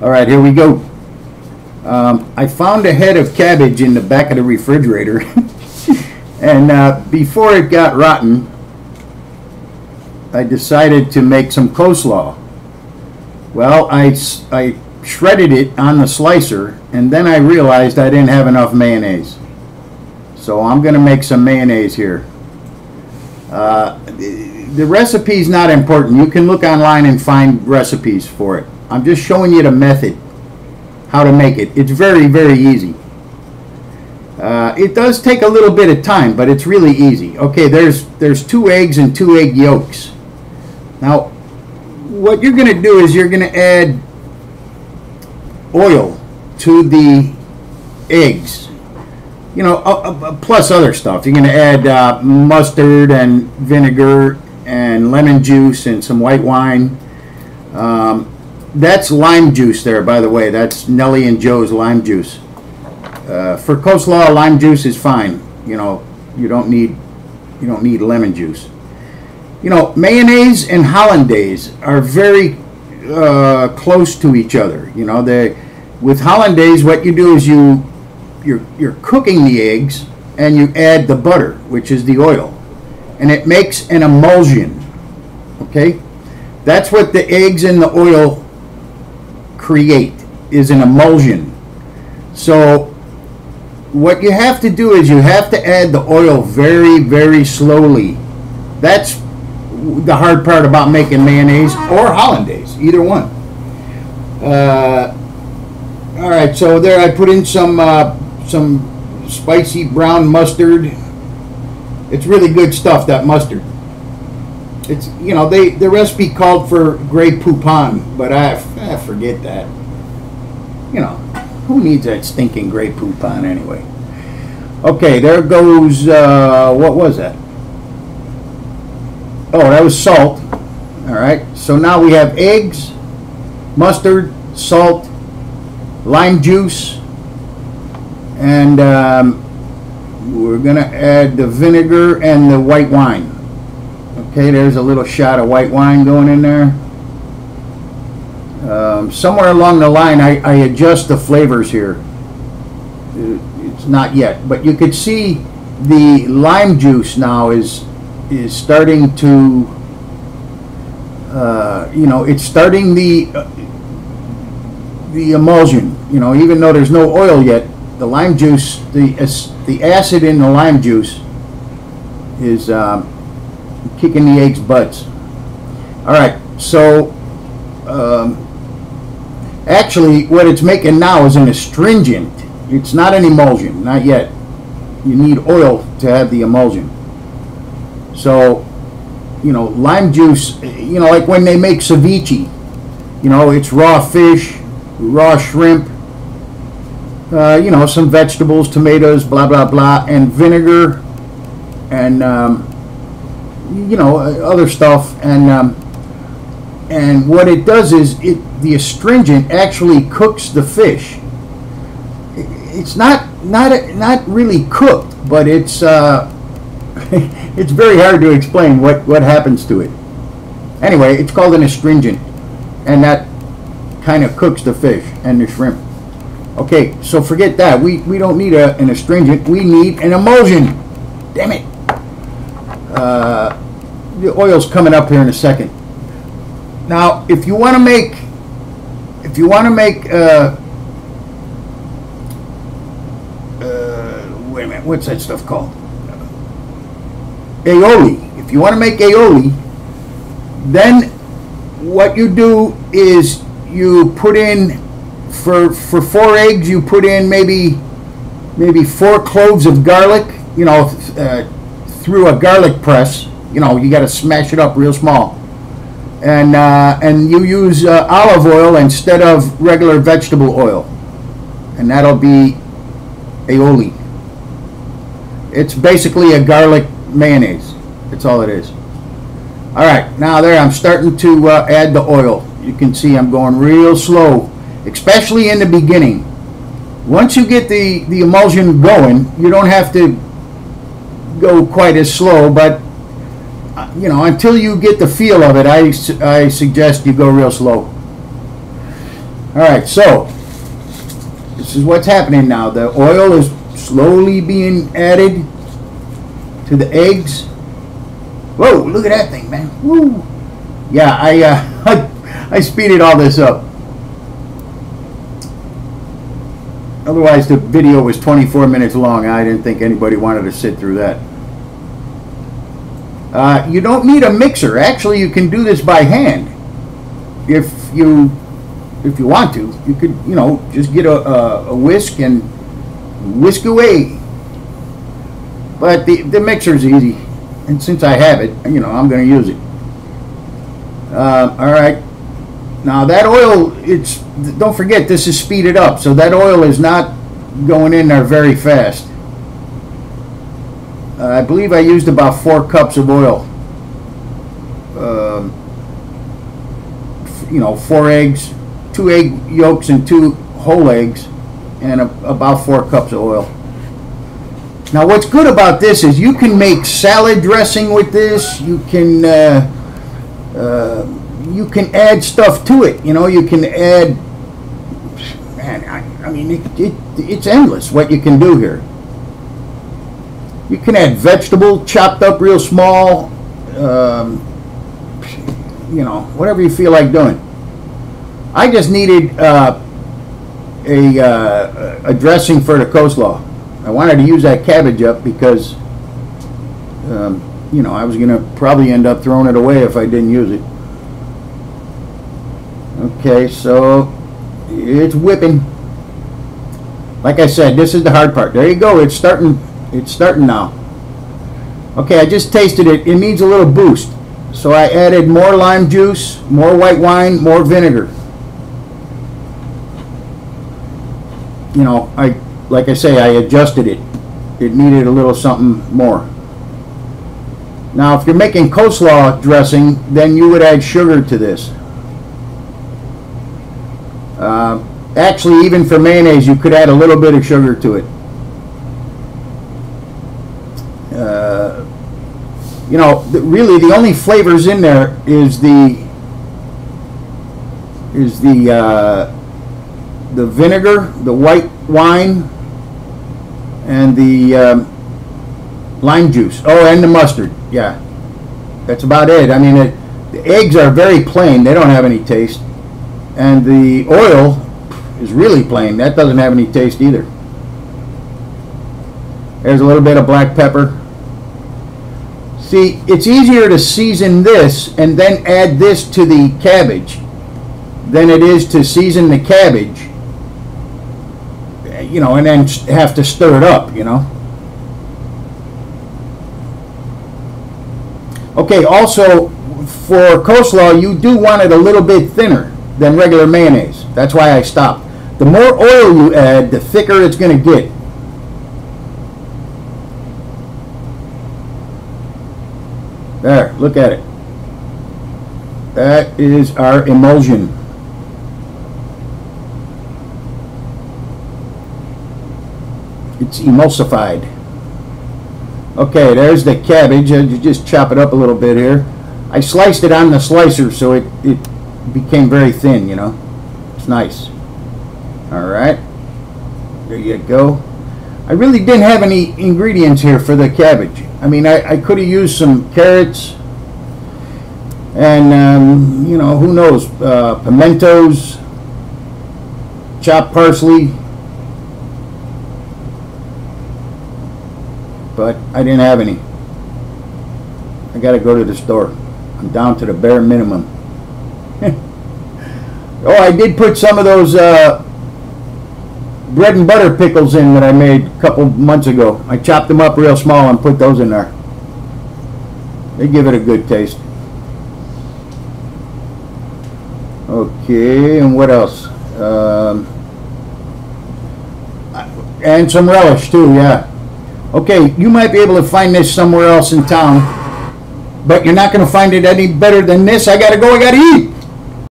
All right, here we go. I found a head of cabbage in the back of the refrigerator, and before it got rotten, I decided to make some coleslaw. Well, I shredded it on the slicer, and then I realized I didn't have enough mayonnaise. So I'm going to make some mayonnaise here. The recipe's not important. You can look online and find recipes for it. I'm just showing you the method, how to make it. It's very, very easy. It does take a little bit of time, but it's really easy. Okay, there's 2 eggs and 2 egg yolks. Now, what you're going to do is you're going to add oil to the eggs. You know, plus other stuff. You're going to add mustard and vinegar and lemon juice and some white wine. That's lime juice there, by the way. That's Nellie and Joe's lime juice. For coleslaw, lime juice is fine. You know, you don't need lemon juice. You know, mayonnaise and hollandaise are very close to each other. You know, with hollandaise, what you do is you're cooking the eggs and you add the butter, which is the oil, and it makes an emulsion. Okay, that's what the eggs and the oil create, is an emulsion. So what you have to do is you have to add the oil very, very slowly. That's the hard part about making mayonnaise or hollandaise, either one. All right, so there I put in some spicy brown mustard. It's really good stuff, that mustard. It's, you know, the recipe called for Grey Poupon, but I forget that. You know, who needs that stinking Grey Poupon anyway? Okay, there goes, what was that? Oh, that was salt. All right, so now we have eggs, mustard, salt, lime juice, and we're going to add the vinegar and the white wine. Okay, there's a little shot of white wine going in there. Somewhere along the line, I adjust the flavors here. It's not yet, but you could see the lime juice now is starting to, you know, it's starting the emulsion. You know, even though there's no oil yet, the lime juice, the acid in the lime juice is kicking the eggs' butts. All right, so actually what it's making now is an astringent. It's not an emulsion, not yet. You need oil to have the emulsion. So, you know, lime juice, you know, like when they make ceviche, you know, it's raw fish, raw shrimp, you know, some vegetables, tomatoes, blah, blah, blah, and vinegar, and, you know, other stuff. And what it does is the astringent actually cooks the fish. It's not really cooked, but it's it's very hard to explain what happens to it. Anyway, it's called an astringent, and that kind of cooks the fish and the shrimp. Okay, so forget that. We don't need an astringent. We need an emulsion. Damn it. The oil's coming up here in a second. Now, if you want to make wait a minute, what's that stuff called? Aioli. If you want to make aioli, then what you do is you put in, for 4 eggs, you put in maybe 4 cloves of garlic, you know, through a garlic press. You know, you got to smash it up real small, and you use olive oil instead of regular vegetable oil, and that'll be aioli. It's basically a garlic mayonnaise. That's all it is. All right, now there, I'm starting to add the oil. You can see I'm going real slow, especially in the beginning. Once you get the emulsion going, you don't have to go quite as slow, but you know, until you get the feel of it, I suggest you go real slow. All right, so this is what's happening now. The oil is slowly being added to the eggs. Whoa, look at that thing, man. Woo. Yeah, I speeded all this up. Otherwise, the video was 24 minutes long. I didn't think anybody wanted to sit through that. You don't need a mixer. Actually, you can do this by hand. If you want to, you could, you know, just get a whisk and whisk away. But the mixer's easy, and since I have it, you know, I'm going to use it. All right. Now that oil, don't forget, this is speeded up, so that oil is not going in there very fast. I believe I used about 4 cups of oil. You know, 4 eggs, 2 egg yolks and 2 whole eggs, and about 4 cups of oil. Now what's good about this is you can make salad dressing with this. You can add stuff to it. You know, you can add, man, I mean, it's endless what you can do here. You can add vegetable chopped up real small, you know, whatever you feel like doing. I just needed a dressing for the coleslaw. I wanted to use that cabbage up because, you know, I was going to probably end up throwing it away if I didn't use it. Okay, so it's whipping. Like I said, this is the hard part. There you go. It's starting now. Okay, I just tasted it. It needs a little boost. So I added more lime juice, more white wine, more vinegar. You know, like I say, I adjusted it. It needed a little something more. Now, if you're making coleslaw dressing, then you would add sugar to this. Actually, even for mayonnaise, you could add a little bit of sugar to it. You know, really, the only flavors in there is the vinegar, the white wine, and the lime juice. Oh, and the mustard. Yeah, that's about it. I mean, the eggs are very plain. They don't have any taste. And the oil is really plain. That doesn't have any taste either. There's a little bit of black pepper. See, it's easier to season this and then add this to the cabbage than it is to season the cabbage, you know, and then have to stir it up, you know. Okay, also for coleslaw, you do want it a little bit thinner than regular mayonnaise. That's why I stopped. The more oil you add, the thicker it's going to get. There, look at it. That is our emulsion. It's emulsified. Okay, there's the cabbage. You just chop it up a little bit here. I sliced it on the slicer so it became very thin, you know. It's nice. Alright. There you go. I really didn't have any ingredients here for the cabbage. I mean, I could have used some carrots and, you know, who knows, pimentos, chopped parsley, but I didn't have any. I got to go to the store. I'm down to the bare minimum. Oh, I did put some of those bread and butter pickles in that I made a couple months ago. I chopped them up real small and put those in there. They give it a good taste. Okay, and what else? And some relish too, yeah. Okay, you might be able to find this somewhere else in town, but you're not going to find it any better than this. I gotta go, I gotta eat.